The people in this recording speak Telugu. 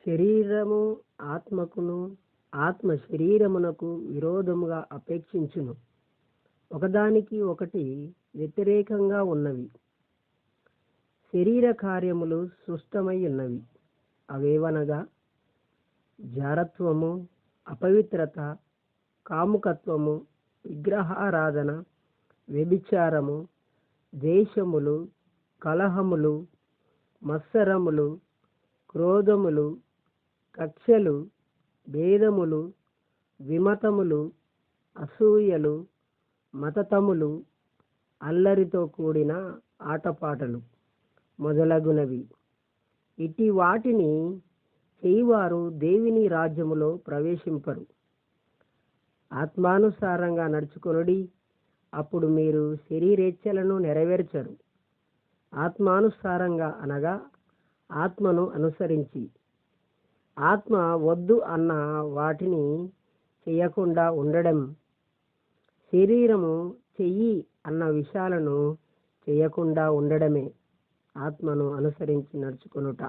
శరీరము ఆత్మకును, ఆత్మ శరీరమునకు విరోధముగా అపేక్షించును. ఒకదానికి ఒకటి వ్యతిరేకంగా ఉన్నవి. శరీర కార్యములు సృష్టమై ఉన్నవి. అవేవనగా జారత్వము, అపవిత్రత, కాముకత్వము, విగ్రహారాధన, వ్యభిచారము, ద్వేషములు, కలహములు, మత్సరములు, క్రోధములు, కక్షలు, భేదములు, విమతములు, అసూయలు, మతతములు, అల్లరితో కూడిన ఆటపాటలు మొదలగునవి. ఇట్టి వాటిని చేయువారు దేవుని రాజ్యములో ప్రవేశింపరు. ఆత్మానుసారంగా నడుచుకొనుడి, అప్పుడు మీరు శరీరేచ్ఛలను నెరవేర్చరు. ఆత్మానుసారంగా అనగా ఆత్మను అనుసరించి. ఆత్మ వద్దు అన్న వాటిని చేయకుండా ఉండడం, శరీరము చెయ్యి అన్న విషయాలను చేయకుండా ఉండడమే ఆత్మను అనుసరించి నడుచుకొనుట.